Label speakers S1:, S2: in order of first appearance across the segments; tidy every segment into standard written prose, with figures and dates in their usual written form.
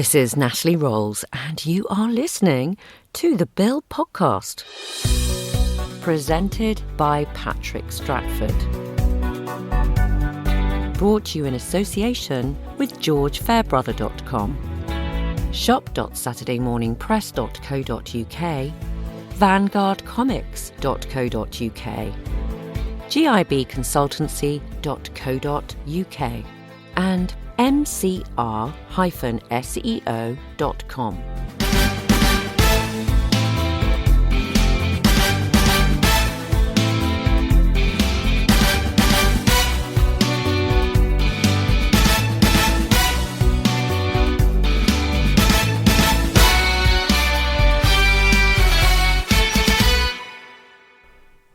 S1: This is Natalie Rolls, and you are listening to the Bill Podcast. Presented by Patrick Stratford. Brought to you in association with GeorgeFairbrother.com, shop.saturdaymorningpress.co.uk, VanguardComics.co.uk, GIBconsultancy.co.uk, and mcr-seo.com.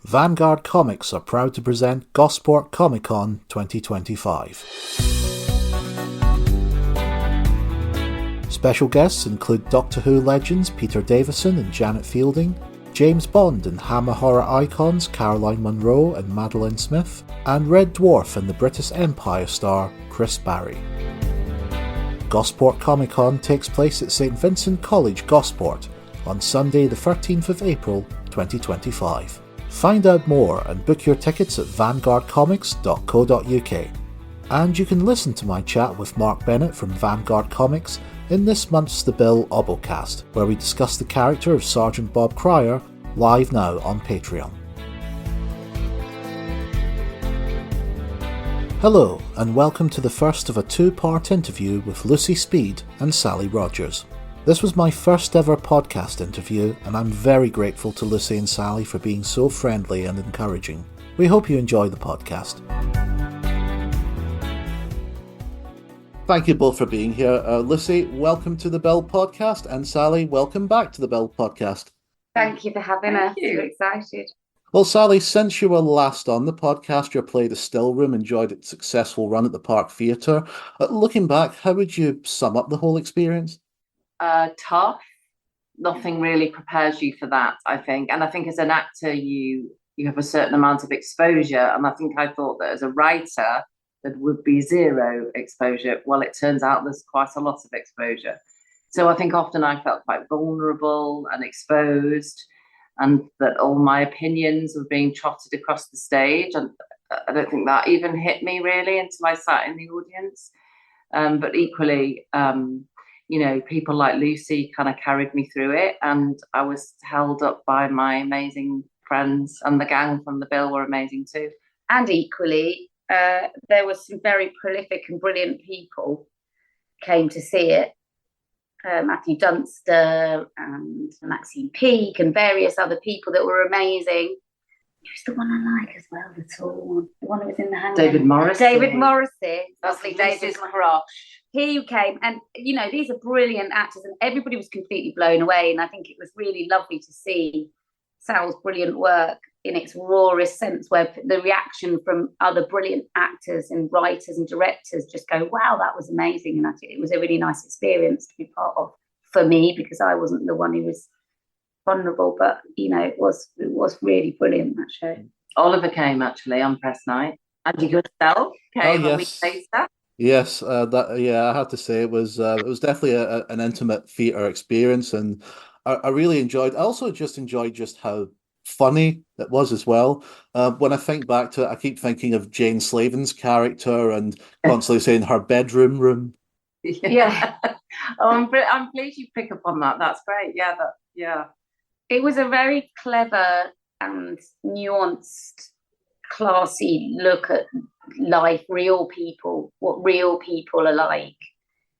S2: Vanguard Comics are proud to present Gosport Comic Con 2025. Special guests include Doctor Who legends Peter Davison and Janet Fielding, James Bond and Hammer horror icons Caroline Munro and Madeline Smith, and Red Dwarf and the Brittas Empire star Chris Barrie. Gosport Comic Con takes place at St Vincent College, Gosport, on Sunday the 13th of April 2025. Find out more and book your tickets at vanguardcomics.co.uk. And you can listen to my chat with Mark Bennett from Vanguard Comics in this month's The Bill Obocast, where we discuss the character of Sergeant Bob Cryer, live now on Patreon. Hello, and welcome to the first of a two-part interview with Lucy Speed and Sally Rogers. This was my first ever podcast interview, and I'm very grateful to Lucy and Sally for being so friendly and encouraging. We hope you enjoy the podcast. Thank you both for being here. Lucy, welcome to the Bill Podcast, and Sally, welcome back to the Bill Podcast.
S3: Thank you for having us. We're excited.
S2: Well, Sally, since you were last on the podcast, your play The Still Room enjoyed its successful run at the Park Theatre. Looking back, how would you sum up the whole experience?
S4: Tough. Nothing really prepares you for that, I think. And I think as an actor, you have a certain amount of exposure. And I think I thought that as a writer, there would be zero exposure. Well, it turns out there's quite a lot of exposure. So I think often I felt quite vulnerable and exposed, and that all my opinions were being trotted across the stage. And I don't think that even hit me really until I sat in the audience. But equally, people like Lucy kind of carried me through it, and I was held up by my amazing friends, and the gang from the Bill were amazing too.
S3: And equally, there were some very prolific and brilliant people came to see it. Matthew Dunster and Maxine Peake and various other people that were amazing. Who's the one I like as well, the tall one? The one who was in the hand.
S4: David Morrissey.
S3: That's David's crush. He came, and these are brilliant actors, and everybody was completely blown away. And I think it was really lovely to see Sal's brilliant work in its rawest sense, where the reaction from other brilliant actors and writers and directors just go, wow, that was amazing. And I think it was a really nice experience to be part of for me, because I wasn't the one who was vulnerable, but it was really brilliant, that show.
S4: Oliver came actually on press night, and you yourself came a week later.
S2: Yes, I have to say it was definitely an intimate theatre experience, and I really enjoyed. I also just enjoyed how funny it was as well. When I think back to it, I keep thinking of Jane Slavin's character and constantly saying her bedroom room.
S3: Yeah.
S4: I'm pleased you pick up on that. That's great. Yeah.
S3: It was a very clever and nuanced, classy look at life, real people, what real people are like,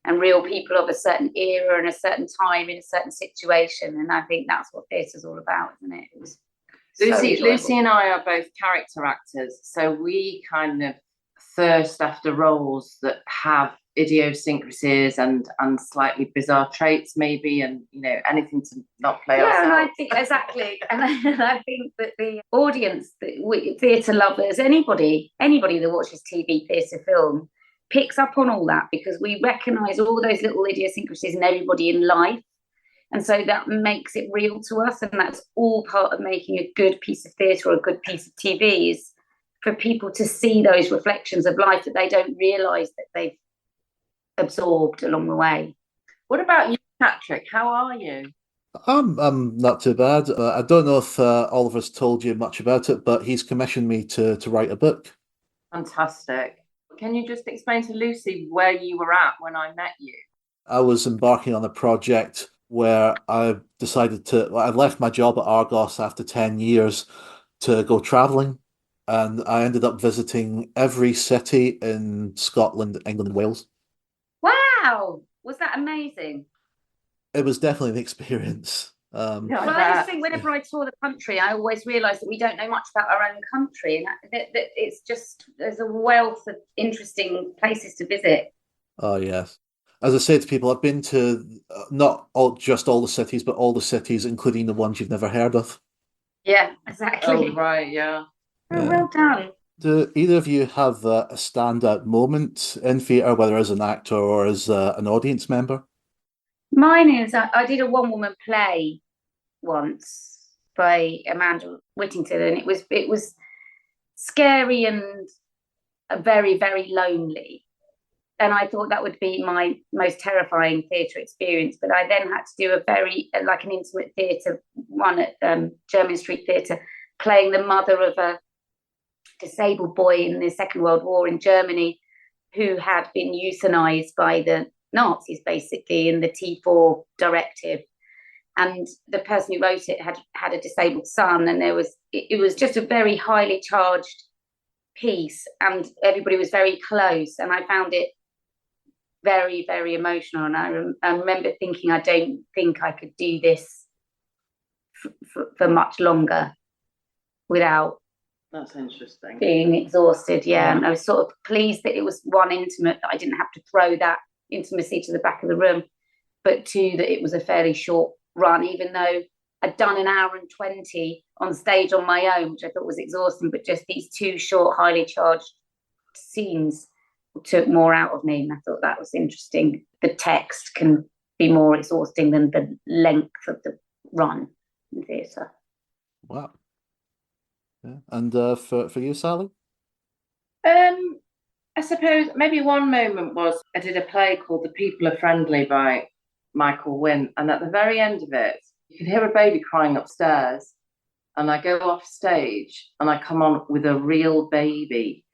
S3: and real people of a certain era and a certain time in a certain situation. And I think that's what theatre's all about, isn't it? It was
S4: Lucy and I are both character actors, so we kind of thirst after roles that have idiosyncrasies and slightly bizarre traits, maybe, and anything to not play ourselves.
S3: And I think exactly, and I think that the audience, theatre lovers, anybody that watches TV, theatre, film, picks up on all that, because we recognise all those little idiosyncrasies in everybody in life, and so that makes it real to us, and that's all part of making a good piece of theatre or a good piece of TV, is for people to see those reflections of life that they don't realise that they've absorbed along the way.
S4: What about you, Patrick? How are you?
S2: I'm not too bad. I don't know if Oliver's told you much about it, but he's commissioned me to write a book.
S4: Fantastic. Can you just explain to Lucy where you were at when I met you?
S2: I was embarking on a project where I decided to. Well, I left my job at Argos after 10 years to go traveling, and I ended up visiting every city in Scotland, England, and Wales.
S3: Wow, was that amazing?
S2: It was definitely an experience.
S4: Yeah,
S3: Well, I just think whenever I tour the country, I always realise that we don't know much about our own country, and that it's just there's a wealth of interesting places to visit.
S2: Oh, yes. As I say to people, I've been to not just all the cities, but all the cities, including the ones you've never heard of.
S3: Yeah, exactly.
S4: Oh, right, yeah.
S3: Oh,
S2: Yeah.
S3: well done.
S2: Do either of you have a standout moment in theatre, whether as an actor or as an audience member?
S3: Mine is I did a one-woman play once by Amanda Whittington, and it was scary and very, very lonely. And I thought that would be my most terrifying theatre experience. But I then had to do a very like an intimate theatre one at Jermyn Street Theatre, playing the mother of a disabled boy in the Second World War in Germany, who had been euthanized by the Nazis, basically, in the T4 directive. And the person who wrote it had a disabled son, and it was just a very highly charged piece, and everybody was very close, and I found it very, very emotional. And I remember thinking, I don't think I could do this for much longer without
S4: That's interesting.
S3: being exhausted. Yeah, and I was sort of pleased that it was one, intimate, that I didn't have to throw that intimacy to the back of the room, but two, that it was a fairly short run, even though I'd done an hour and 20 on stage on my own, which I thought was exhausting, but just these two short, highly charged scenes took more out of me, and I thought that was interesting. The text can be more exhausting than the length of the run in theatre.
S2: Wow. Yeah. And for you, Sally?
S4: I suppose maybe one moment was I did a play called The People Are Friendly by Michael Wynn, and at the very end of it, you can hear a baby crying upstairs, and I go off stage and I come on with a real baby,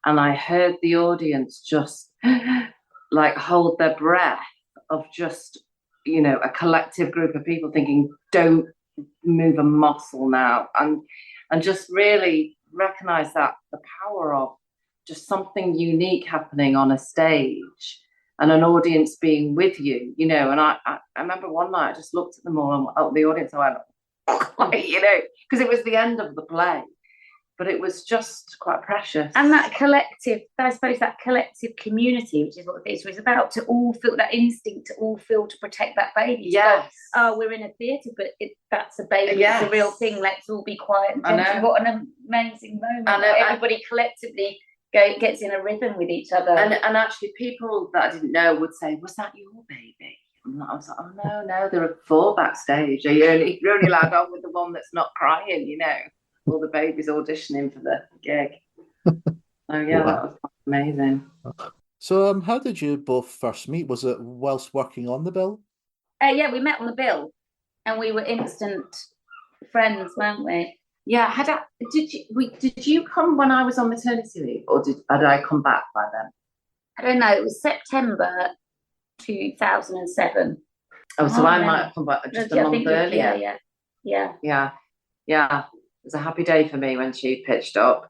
S4: and I heard the audience just like hold their breath of just, a collective group of people thinking, don't move a muscle now, and just really recognize that the power of just something unique happening on a stage and an audience being with you, and I remember one night I just looked at them all and at the audience, I went, because it was the end of the play, but it was just quite precious.
S3: And that collective, I suppose, that collective community, which is what theatre is about, to all feel that instinct, to all feel to protect that baby.
S4: Yes.
S3: Go, we're in a theatre, but that's a baby.
S4: Yes.
S3: It's a real thing. Let's all be quiet and gentle. What an amazing moment.
S4: I know.
S3: Everybody collectively gets in a rhythm with each other.
S4: And actually people that I didn't know would say, was that your baby? And I was like, oh, no, there are 4 backstage. You're only allowed on with the one that's not crying, all the babies auditioning for the gig. Oh, yeah, wow. That was amazing.
S2: So how did you both first meet? Was it whilst working on the bill?
S3: Yeah, we met on the bill, and we were instant friends, weren't we?
S4: Yeah, did you come when I was on maternity leave, or did I come back by then?
S3: I don't know. It was September 2007.
S4: Oh, so I might have come back just a month earlier. Yeah. It was a happy day for me when she pitched up.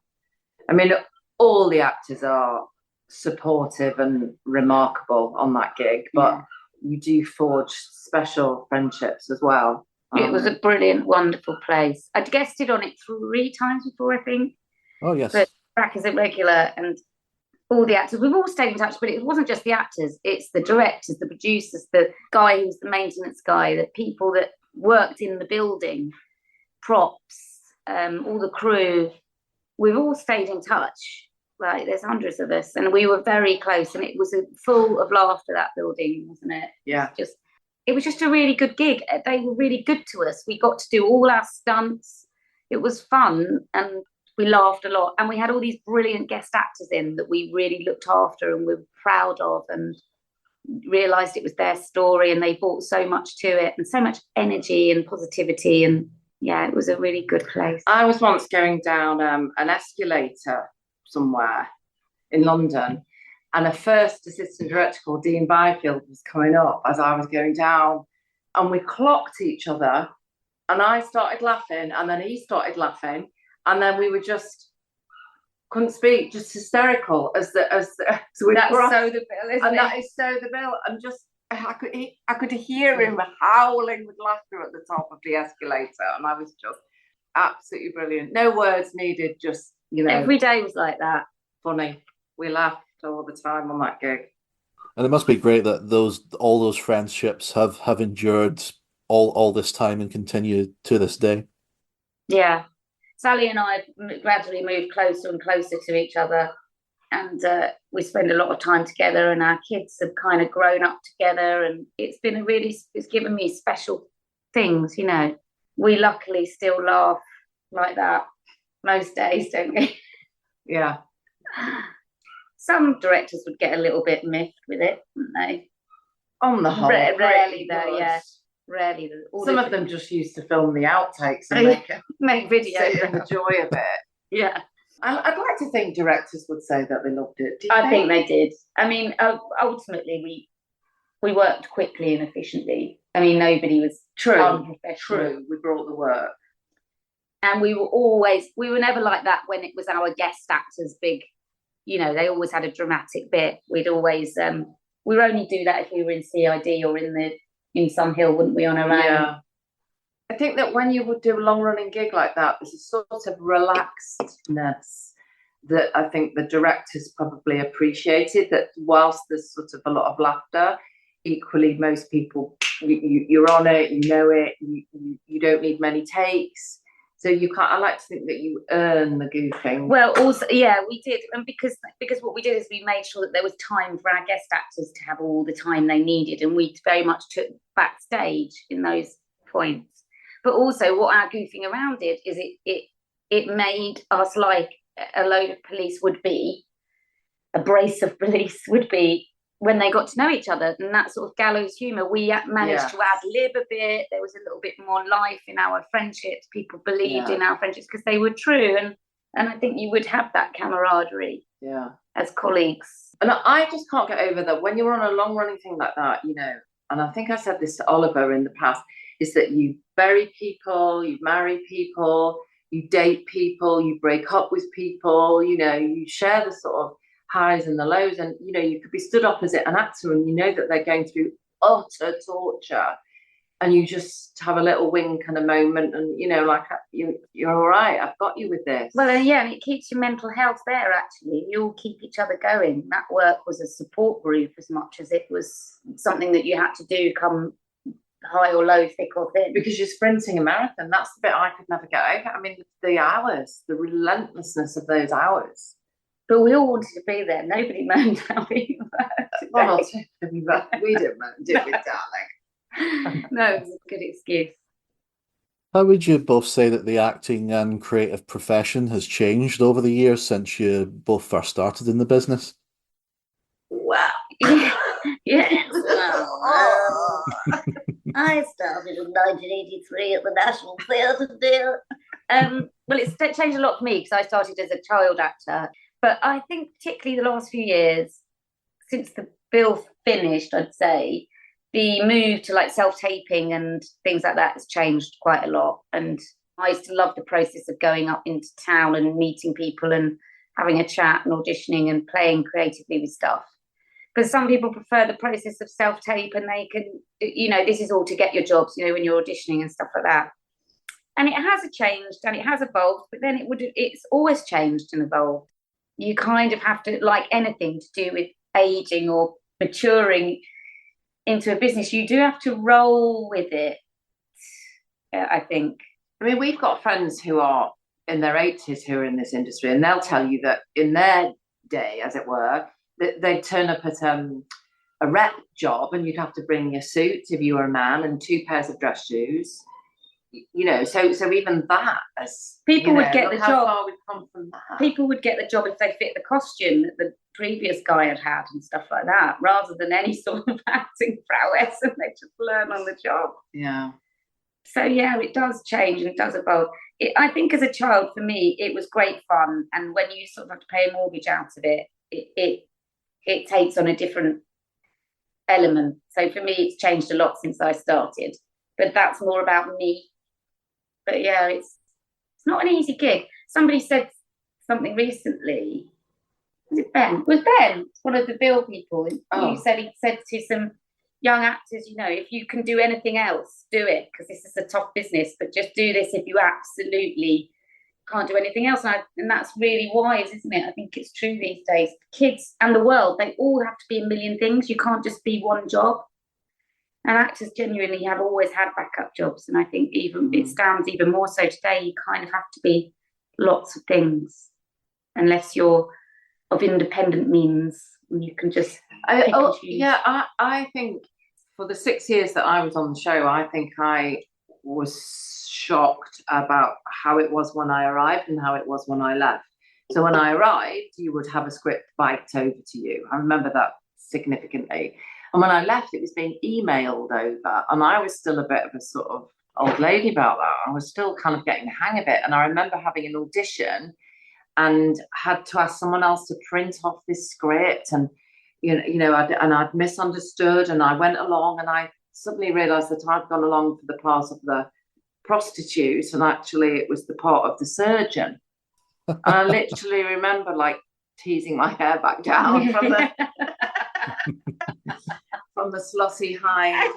S4: I mean, all the actors are supportive and remarkable on that gig, but you do forge special friendships as well.
S3: It was a brilliant, wonderful place. I'd guested on it 3 times before, I think.
S2: Oh, yes.
S3: But back as a regular, and all the actors, we've all stayed in touch, but it wasn't just the actors, it's the directors, the producers, the guy who's the maintenance guy, the people that worked in the building, props, all the crew. We've all stayed in touch. Like, there's hundreds of us, and we were very close, and it was full of laughter, that building, wasn't it?
S4: Yeah.
S3: It was just a really good gig. They were really good to us. We got to do all our stunts. It was fun, and we laughed a lot. And we had all these brilliant guest actors in that we really looked after and we were proud of. And realised it was their story, and they brought so much to it and so much energy and positivity, and yeah, it was a really good place.
S4: I was once going down an escalator somewhere in London, and a first assistant director called Dean Byfield was coming up as I was going down, and we clocked each other, and I started laughing, and then he started laughing, and then we were just couldn't speak, just hysterical as we
S3: That's
S4: crossed.
S3: so the bill, isn't
S4: And
S3: it?
S4: that is so the bill. And just I could hear him howling with laughter at the top of the escalator, and I was just absolutely brilliant. No words needed, just
S3: every day was like that.
S4: Funny. We laughed all the time on that gig.
S2: And it must be great that all those friendships have endured all this time and continue to this day.
S3: Yeah. Sally and I gradually moved closer and closer to each other, and we spend a lot of time together, and our kids have kind of grown up together, and it's given me special things, We luckily still laugh like that most days, don't we?
S4: Yeah.
S3: Some directors would get a little bit miffed with it, wouldn't they?
S4: On the whole.
S3: Rarely though, yeah. Rarely.
S4: Some of them just used to film the outtakes and
S3: make videos
S4: and the joy of it.
S3: Yeah.
S4: I'd like to think directors would say that they loved it.
S3: I think they did. I mean, ultimately, we worked quickly and efficiently. I mean, nobody was unprofessional.
S4: True. We brought the work.
S3: And we were never like that when it was our guest actors big. They always had a dramatic bit. We'd always, we would only do that if we were in CID or in some hill, wouldn't we, on our own?
S4: Yeah. I think that when you would do a long-running gig like that, there's a sort of relaxedness that I think the directors probably appreciated, that whilst there's sort of a lot of laughter, equally most people, you're on it, it, you don't need many takes. So I like to think that you earn the goofing.
S3: Well, also, yeah, we did. And because what we did is we made sure that there was time for our guest actors to have all the time they needed. And we very much took backstage in those points. But also what our goofing around did is it made us like a load of police would be, a brace of police would be, when they got to know each other. And that sort of gallows humour, we managed to ad lib a bit. There was a little bit more life in our friendships. People believed in our friendships because they were true. And I think you would have that camaraderie as colleagues.
S4: And I just can't get over that when you're on a long running thing like that, and I think I said this to Oliver in the past, is that you bury people, you marry people, you date people, you break up with people, you share the sort of highs and the lows, and you could be stood opposite an actor and that they're going through utter torture, and you just have a little wink and a moment, and you're all right, I've got you with this.
S3: Well, and it keeps your mental health there. Actually, you all keep each other going. That work was a support group as much as it was something that you had to do come high or low, thick or thin,
S4: because you're sprinting a marathon. That's the bit I could never get over. I mean, the hours, the relentlessness of those hours.
S3: But we all wanted to be there. Nobody moaned how we were.
S4: One or two, we didn't moan, did we, darling?
S3: No, it was a good excuse.
S2: How would you both say that the acting and creative profession has changed over the years since you both first started in the business?
S3: Wow. Yes. I started in 1983 at the National Theatre there. Well, it's changed a lot for me because I started as a child actor. But I think particularly the last few years, since the bill finished, I'd say, the move to like self-taping and things like that has changed quite a lot. And I used to love the process of going up into town and meeting people and having a chat and auditioning and playing creatively with stuff. Because some people prefer the process of self-tape, and they can, this is all to get your jobs, when you're auditioning and stuff like that. And it has changed and it has evolved, but then it's always changed and evolved. You kind of have to, like anything to do with aging or maturing into a business, you do have to roll with it, I think.
S4: I mean, we've got friends who are in their 80s who are in this industry, and they'll tell you that in their day, as it were, they'd turn up at a rep job and you'd have to bring your suit if you were a man and 2 pairs of dress shoes. you know, so even that, as
S3: people
S4: you
S3: would
S4: know,
S3: get
S4: look
S3: the
S4: how
S3: job.
S4: far we've come from that.
S3: People would get the job if they fit the costume that the previous guy had and stuff like that, rather than any sort of acting prowess, and they just learn on the job.
S4: Yeah.
S3: So yeah, it does change and it does evolve. I think as a child, for me, it was great fun, and when you sort of have to pay a mortgage out of it, it takes on a different element. So for me, it's changed a lot since I started, but that's more about me. But yeah, it's not an easy gig. Somebody said something recently. Was it Ben? It was Ben, one of the Bill people.
S4: Oh.
S3: He said to some young actors, you know, if you can do anything else, do it, because this is a tough business, but just do this if you absolutely can't do anything else. And that's really wise, isn't it? I think it's true these days. Kids and the world, they all have to be a million things. You can't just be one job. And actors genuinely have always had backup jobs. And I think even it stands even more so today. You kind of have to be lots of things, unless you're of independent means, and you can just pick and choose.
S4: Yeah, I think for the 6 years that I was on the show, I think I was shocked about how it was when I arrived and how it was when I left. So when I arrived, you would have a script biked over to you. I remember that significantly. And when I left, it was being emailed over, and I was still a bit of a sort of old lady about that. I was still kind of getting the hang of it. And I remember having an audition and had to ask someone else to print off this script, and I'd misunderstood, and I went along, and I suddenly realised that I'd gone along for the part of the prostitute, and actually it was the part of the surgeon. And I literally remember like teasing my hair back down from the from the slossy hind,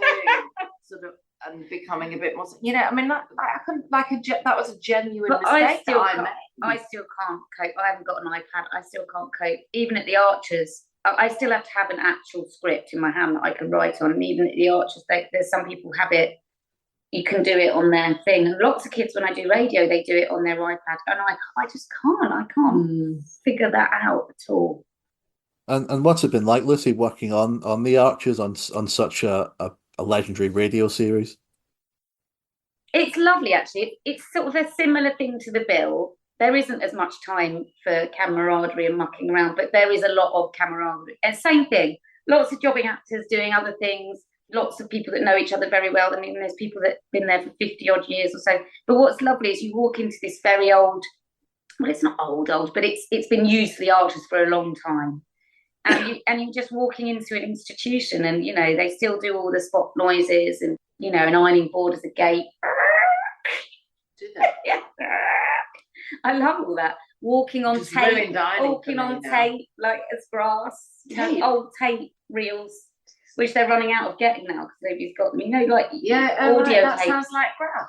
S4: sort of, and becoming a bit more, you know. I mean, that was a genuine mistake that I made.
S3: I still can't cope. I haven't got an iPad. I still can't cope. Even at the Archers, I still have to have an actual script in my hand that I can write on. And even at the Archers, there's some people have it. You can do it on their thing. And lots of kids, when I do radio, they do it on their iPad. And I just can't. I can't figure that out at all.
S2: And what's it been like, Lucy, working on the Archers on such a legendary radio series?
S3: It's lovely, actually. It's sort of a similar thing to the Bill. There isn't as much time for camaraderie and mucking around, but there is a lot of camaraderie. And same thing, lots of jobbing actors doing other things, lots of people that know each other very well. I mean, there's people that have been there for 50 odd years or so. But what's lovely is you walk into this very old, well, it's not old, but it's been used for the Archers for a long time. And you're just walking into an institution, and, you know, they still do all the spot noises, and, you know, an ironing board as a gate.
S4: Do they?
S3: Yeah. I love all that. Walking on
S4: Just
S3: tape,
S4: tape
S3: like as grass. You know, old tape reels, which they're running out of getting now because nobody's got them. You know, like audio
S4: that
S3: tapes.
S4: sounds like grass.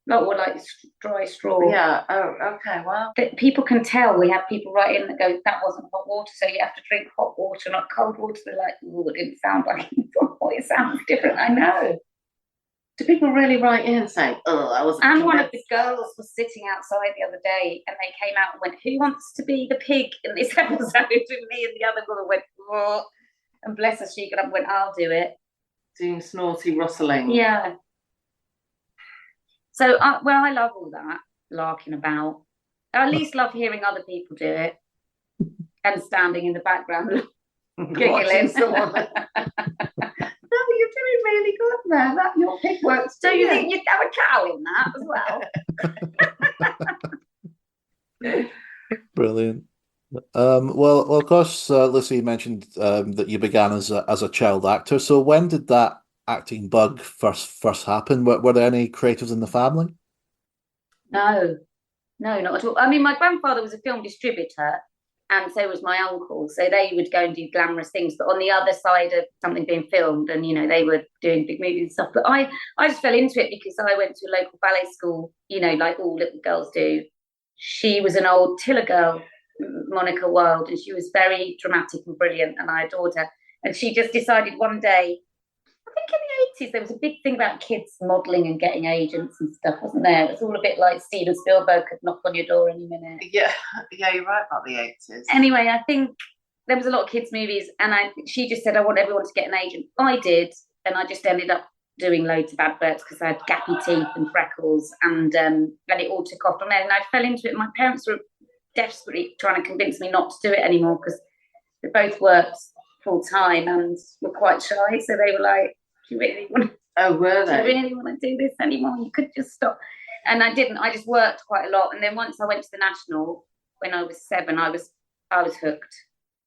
S3: Like dry straw.
S4: Yeah. Oh, okay. Well,
S3: but people can tell. We have people write in that go, that wasn't hot water, so you have to drink hot water, not cold water. They're like, oh, it didn't sound like it. It sounds different. I know.
S4: Do people really write in and say, oh, I wasn't?
S3: And one of the girls was sitting outside the other day, and they came out and went, who wants to be the pig in this episode? And me and the other girl went, oh. And bless her, she got up and went, I'll do it.
S4: Doing snorty rustling.
S3: Yeah. So, I love all that, larking about. I at least love hearing other people do it and standing in the background giggling. No, you're doing really good there. Your pig works. Do you think you'd have a cow in that as well?
S2: Brilliant. Well, of course, Lucy, you mentioned that you began as a child actor. So when did that acting bug first happen? Were there any creatives in the family?
S3: No, not at all. I mean, my grandfather was a film distributor, and so was my uncle. So they would go and do glamorous things, but on the other side of something being filmed, and, you know, they were doing big movies and stuff. But I just fell into it because I went to a local ballet school, you know, like all little girls do. She was an old Tiller girl, Monica Wilde, and she was very dramatic and brilliant, and I adored her. And she just decided one day, I think in the 80s, there was a big thing about kids modelling and getting agents and stuff, wasn't there? It was all a bit like Steven Spielberg could knock on your door any minute.
S4: Yeah, you're right about the 80s.
S3: Anyway, I think there was a lot of kids' movies, and she just said, I want everyone to get an agent. I did, and I just ended up doing loads of adverts because I had gappy teeth and freckles, and it all took off from there. And I fell into it. My parents were desperately trying to convince me not to do it anymore because they both worked full time and were quite shy. So they were like, "Do you really want?
S4: Oh, were they?
S3: Do you really want to do this anymore? You could just stop." And I didn't. I just worked quite a lot. And then once I went to the National when I was 7, I was hooked.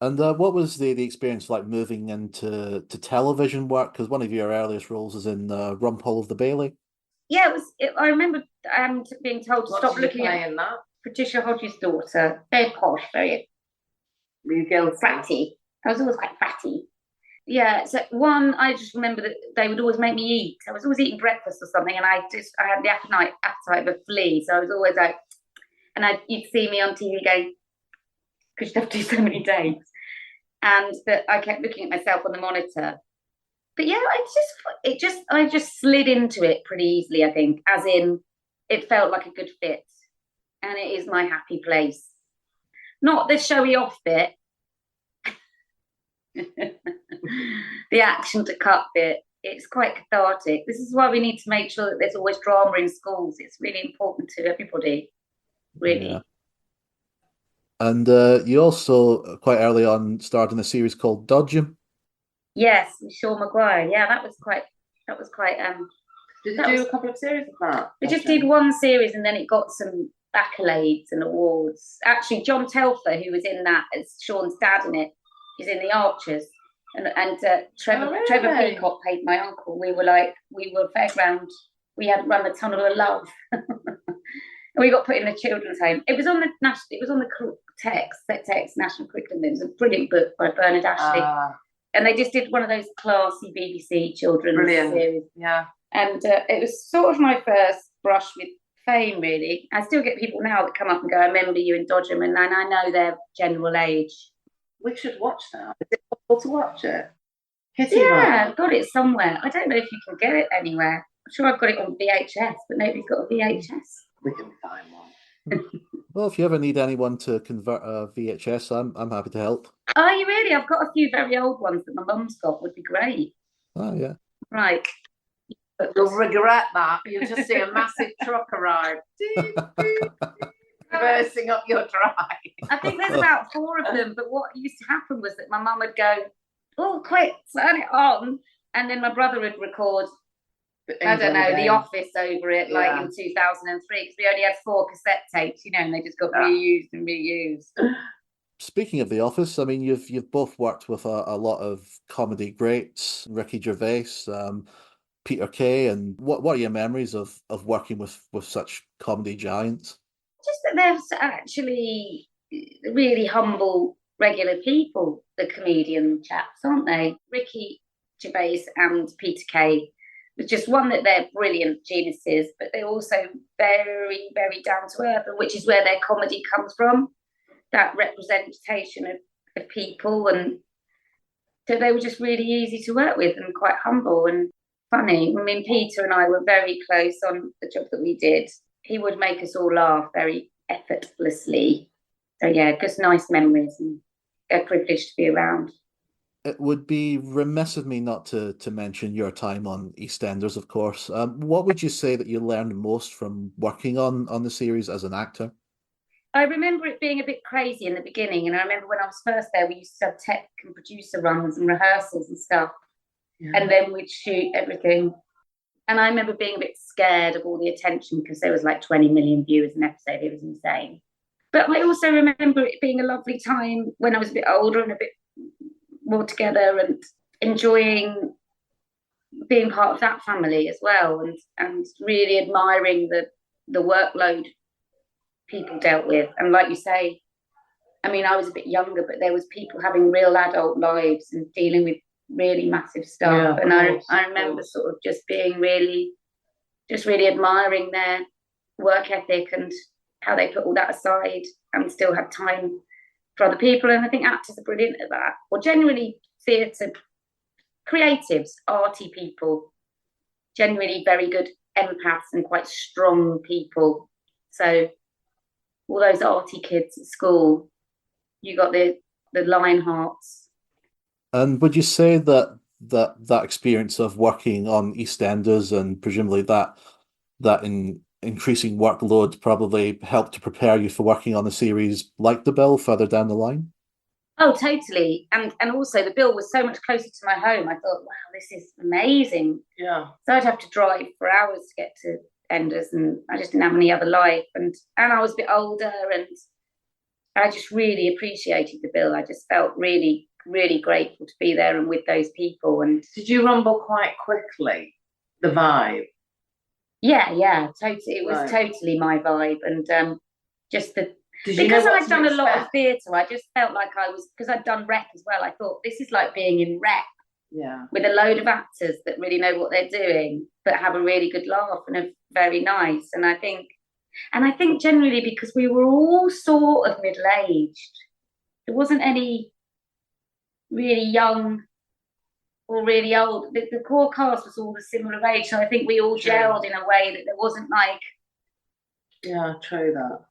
S2: And what was the experience like moving into television work? Because one of your earliest roles is in Rumpole of the Bailey.
S3: Yeah, it was. I remember being told to stop looking at
S4: that.
S3: Patricia Hodges' daughter. Very posh, very fatty. I was always quite fatty. Yeah, so I just remember that they would always make me eat. I was always eating breakfast or something, and I had the appetite of a flea. So I was always like, and you'd see me on TV going, because you'd have to do so many days. And that I kept looking at myself on the monitor. But yeah, I just slid into it pretty easily, I think, as in it felt like a good fit. And it is my happy place. Not the showy off bit. The action to cut bit. It's quite cathartic. This is why we need to make sure that there's always drama in schools. It's really important to everybody, really. Yeah.
S2: And you also quite early on starred in a series called Dodgem.
S3: Yes, with Sean Maguire. Yeah, that was quite.
S4: Did you do a couple of series of that?
S3: We just did one series, and then it got some accolades and awards. Actually, John Telfer, who was in that as Sean's dad in it, is in The Archers, and Trevor Peacock played my uncle. We were fairground. We had run the Tunnel of Love. We got put in the children's home. It was on the text National Curriculum. It was a brilliant book by Bernard Ashley, and they just did one of those classy BBC children's series.
S4: Yeah,
S3: and it was sort of my first brush with fame. Really, I still get people now that come up and go, "I remember you in Dodgem," and I know their general age.
S4: We should watch that. Is it possible to watch it?
S3: I've got it somewhere. I don't know if you can get it anywhere. I'm sure I've got it on VHS, but nobody's got a VHS.
S4: We can find one.
S2: Well, if you ever need anyone to convert a VHS, I'm happy to help.
S3: Oh, you really? I've got a few very old ones that my mum's got. Would be great.
S2: Oh, yeah.
S3: Right.
S4: You'll regret that. You'll just see a massive truck arrive. Reversing up your drive.
S3: I think there's about 4 of them, but what used to happen was that my mum would go, "Oh, quick, turn it on," and then my brother would record, I don't know, The Office over it, like in 2003, because we only had 4 cassette tapes, and they just got reused and reused.
S2: Speaking of The Office, I mean, you've both worked with a lot of comedy greats, Ricky Gervais, Peter Kay, and what are your memories of working with such comedy giants?
S3: Just that they're actually really humble, regular people, the comedian chaps, aren't they? Ricky Gervais and Peter Kay. It's just one that they're brilliant geniuses, but they're also very, very down to earth, which is where their comedy comes from. That representation of people, and so they were just really easy to work with and quite humble and funny. I mean, Peter and I were very close on the job that we did. He would make us all laugh very effortlessly. So yeah, just nice memories and a privilege to be around.
S2: It would be remiss of me not to mention your time on EastEnders, of course. What would you say that you learned most from working on the series as an actor?
S3: I remember it being a bit crazy in the beginning, and I remember when I was first there, we used to have tech and producer runs and rehearsals and stuff, and then we'd shoot everything. And I remember being a bit scared of all the attention because there was like 20 million viewers an episode. It was insane. But I also remember it being a lovely time when I was a bit older and a bit more together and enjoying being part of that family as well, and really admiring the workload people dealt with. And like you say, I mean, I was a bit younger, but there was people having real adult lives and dealing with really massive stuff. And I remember sort of just being really admiring their work ethic and how they put all that aside and still have time for other people. And I think actors are brilliant at that, or generally theatre creatives, arty people, generally very good empaths and quite strong people. So all those arty kids at school, you got the Lionhearts.
S2: And would you say that that experience of working on EastEnders, and presumably that increasing workload probably helped to prepare you for working on a series like The Bill further down the line?
S3: Oh, totally. And also the bill was so much closer to my home. I thought, wow, this is amazing.
S4: Yeah.
S3: So I'd have to drive for hours to get to Enders, and I just didn't have any other life. And I was a bit older, and I just really appreciated the bill. I just felt really, really grateful to be there and with those people. And
S4: did you rumble quite quickly, the vibe?
S3: Yeah, totally. It was totally my vibe. And just the because I'd done a lot of theatre, I just felt like I was, because I'd done rep as well, I thought this is like being in rep.
S4: Yeah.
S3: With a load of actors that really know what they're doing, but have a really good laugh and are very nice. And I think generally because we were all sort of middle-aged, there wasn't any really young or really old. The core cast was all the similar age, so I think we all gelled in a way that there wasn't like.
S4: Yeah, true that.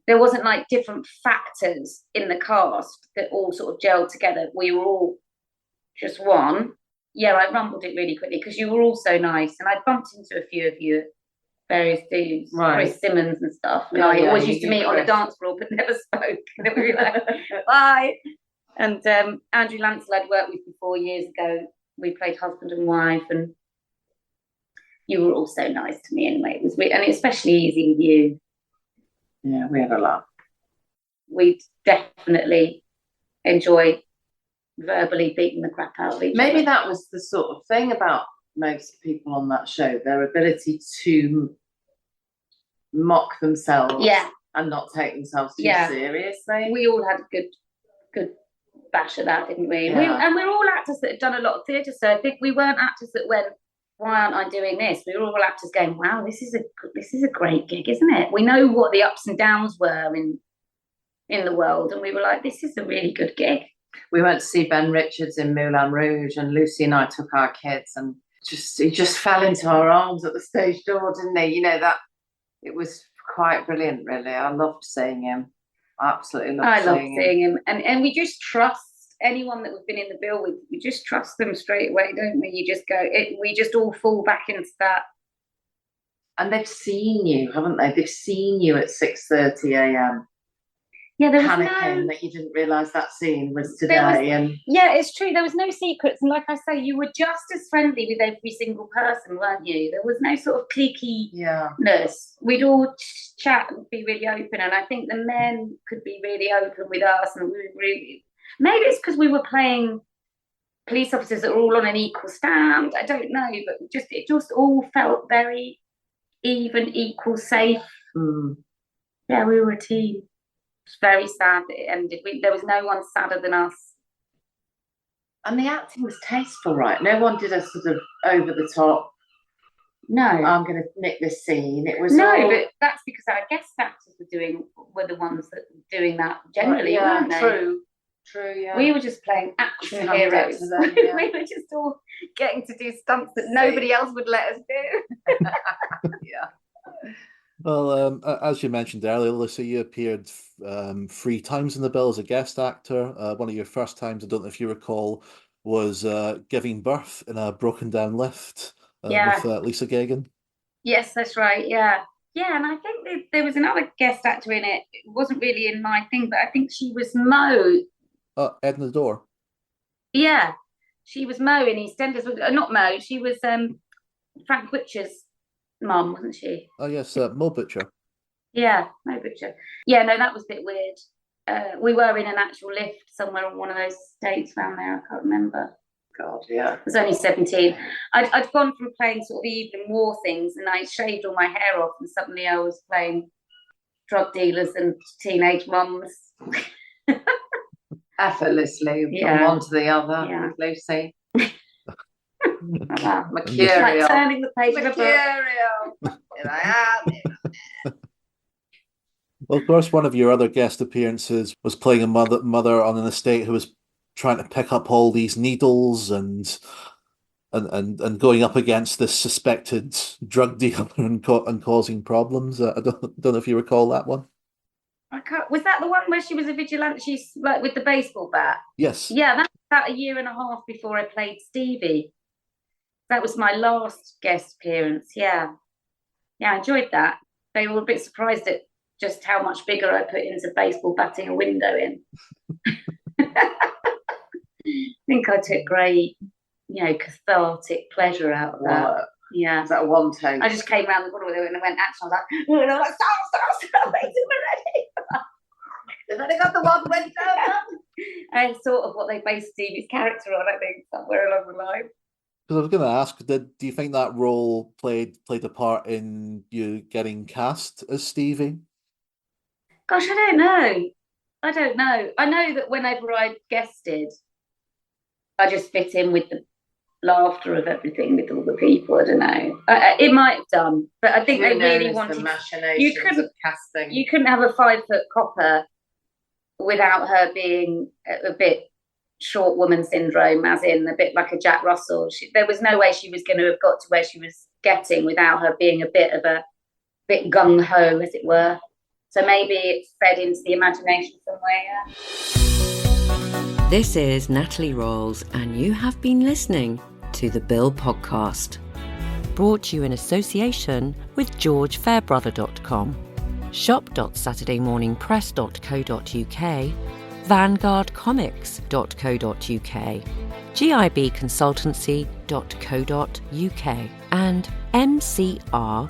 S3: There wasn't like different factors in the cast that all sort of gelled together. We were all just one. Yeah, I rumbled it really quickly because you were all so nice, and I bumped into a few of you at various dudes, Chris Simmons and stuff. And I always used to meet on the dance floor, but never spoke. And it would be like, bye. And Andrew Lancel I'd worked with before years ago. We played husband and wife, and you were all so nice to me anyway. It was and especially easy with you.
S4: Yeah, we had a laugh.
S3: We definitely enjoy verbally beating the crap out of each other.
S4: Maybe that was the sort of thing about most people on that show, their ability to mock themselves and not take themselves too seriously.
S3: We all had a good bash at that, didn't we? And we're all actors that had done a lot of theatre, so I think we weren't actors that went, why aren't I doing this? We were all actors going, wow, this is a great gig, isn't it? We know what the ups and downs were in the world, and we were like, this is a really good gig.
S4: We went to see Ben Richards in Moulin Rouge, and Lucy and I took our kids, and he just fell into our arms at the stage door, didn't he? You know, that it was quite brilliant, really. I loved seeing him. I absolutely loved seeing him.
S3: And we just trust anyone that we've been in the bill with. We just trust them straight away, don't we? You just go, we just all fall back into that.
S4: And they've seen you, haven't they? They've seen you at 6:30 a.m.
S3: Yeah, there was
S4: panicking that you didn't realise that scene was today.
S3: Yeah, it's true. There was no secrets. And like I say, you were just as friendly with every single person, weren't you? There was no sort of cliquey-ness. We'd all chat and be really open. And I think the men could be really open with us. And we were really... Maybe it's because we were playing police officers that were all on an equal stand. I don't know. But it just all felt very even, equal, safe. Yeah, we were a team. It's very sad that it ended. There was no one sadder than us.
S4: And the acting was tasteful, right? No one did a sort of over the top.
S3: No,
S4: I'm going to nick this scene. It was
S3: but that's because our guest actors were the ones that were doing that generally, weren't they?
S4: True. Yeah,
S3: we were just playing action heroes. We were just all getting to do stunts that nobody else would let us do.
S4: Yeah.
S2: Well, as you mentioned earlier, Lucy, you appeared 3 times in the bill as a guest actor. One of your first times, I don't know if you recall, was giving birth in a broken down lift with Lisa Gagan.
S3: Yes, that's right. Yeah, and I think there was another guest actor in it. It wasn't really in my thing, but I think she was Mo.
S2: Edna Dorr.
S3: Yeah, she was Mo in EastEnders. Not Mo. She was Frank Butcher's mum, wasn't she?
S2: Oh yes, Mo Butcher.
S3: Yeah, Mo Butcher. Yeah, no, that was a bit weird. We were in an actual lift somewhere on one of those estates around there. I can't remember.
S4: God, yeah.
S3: I was only 17. I'd gone from playing sort of evening war things, and I shaved all my hair off, and suddenly I was playing drug dealers and teenage mums.
S4: Effortlessly from one to the other with Lucy.
S3: Mercurial. Like turning the page of a book.
S4: Here I am.
S2: Well, of course, one of your other guest appearances was playing a mother on an estate who was trying to pick up all these needles and going up against this suspected drug dealer and causing problems. I don't know if you recall that one.
S3: Was that the one where she was a vigilante? She's like with the baseball bat.
S2: Yes.
S3: Yeah, that was about a year and a half before I played Stevie. That was my last guest appearance. Yeah, I enjoyed that. They were a bit surprised at just how much bigger I put into baseball batting a window in. I think I took great, cathartic pleasure out of that.
S4: What?
S3: Yeah.
S4: Is that a one take?
S3: I just came around the corner with it and I went action. I was like, and I was like, stop, waiting, we're ready. They've only got the one window. And it's sort of what they based Stevie's character on, I think, somewhere along the line.
S2: Because I was going to ask, do you think that role played a part in you getting cast as Stevie?
S3: Gosh, I don't know. I know that whenever I guested, I just fit in with the laughter of everything with all the people. I don't know. It might have done, but I think they really wanted.
S4: The machinations of casting.
S3: You couldn't have a 5-foot copper without her being a bit short woman syndrome, as in a bit like a Jack Russell. There was no way she was going to have got to where she was getting without her being a bit gung ho, as it were. So maybe it fed into the imagination somewhere. Yeah.
S1: This is Natalie Rolls, and you have been listening to the Bill Podcast. Brought to you in association with GeorgeFairbrother.com, shop.saturdaymorningpress.co.uk, vanguardcomics.co.uk, gibconsultancy.co.uk, and mcr-seo.com.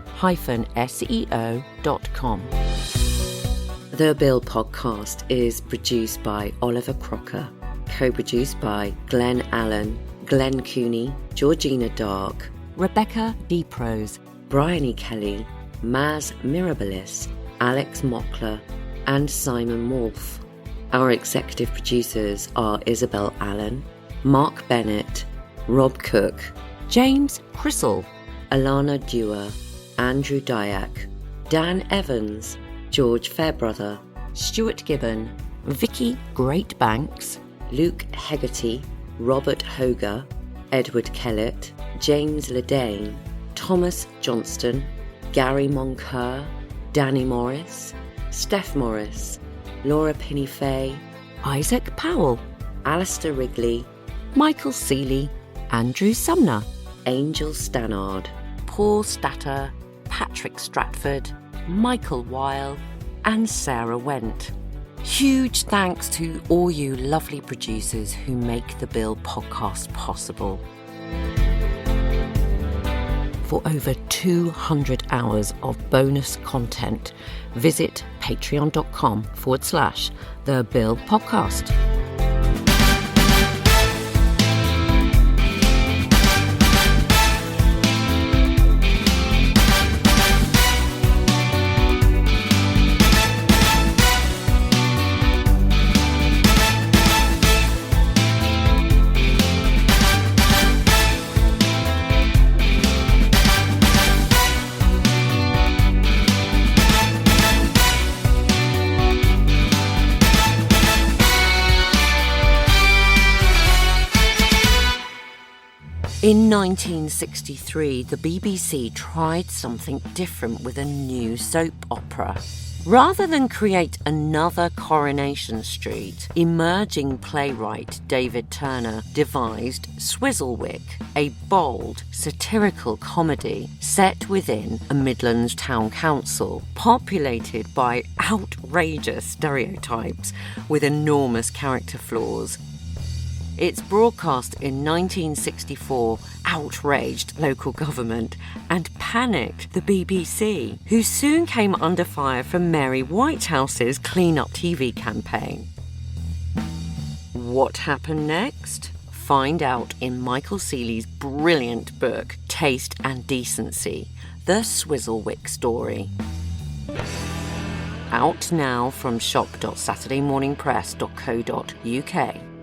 S1: The Bill Podcast is produced by Oliver Crocker, co-produced by Glenn Allen, Glenn Cooney, Georgina Dark, Rebecca DeProse, Brian E. Kelly, Maz Mirabilis, Alex Mockler, and Simon Wolfe. Our executive producers are Isabel Allen, Mark Bennett, Rob Cook, James Crissell, Alana Dewar, Andrew Dyack, Dan Evans, George Fairbrother, Stuart Gibbon, Vicky Greatbanks, Luke Hegarty, Robert Hoger, Edward Kellett, James Ledane, Thomas Johnston, Gary Moncur, Danny Morris, Steph Morris, Laura Pinney-Fay, Isaac Powell, Alistair Wrigley, Michael Seeley, Andrew Sumner, Angel Stannard, Paul Statter, Patrick Stratford, Michael Weil, and Sarah Went. Huge thanks to all you lovely producers who make the Bill Podcast possible. For over 200 hours of bonus content, visit patreon.com/The Bill Podcast. In 1963, the BBC tried something different with a new soap opera. Rather than create another Coronation Street, emerging playwright David Turner devised Swizzlewick, a bold, satirical comedy set within a Midlands town council, populated by outrageous stereotypes with enormous character flaws. Its broadcast in 1964 outraged local government and panicked the BBC, who soon came under fire from Mary Whitehouse's Clean Up TV campaign. What happened next? Find out in Michael Seeley's brilliant book, Taste and Decency, The Swizzlewick Story. Out now from shop.saturdaymorningpress.co.uk.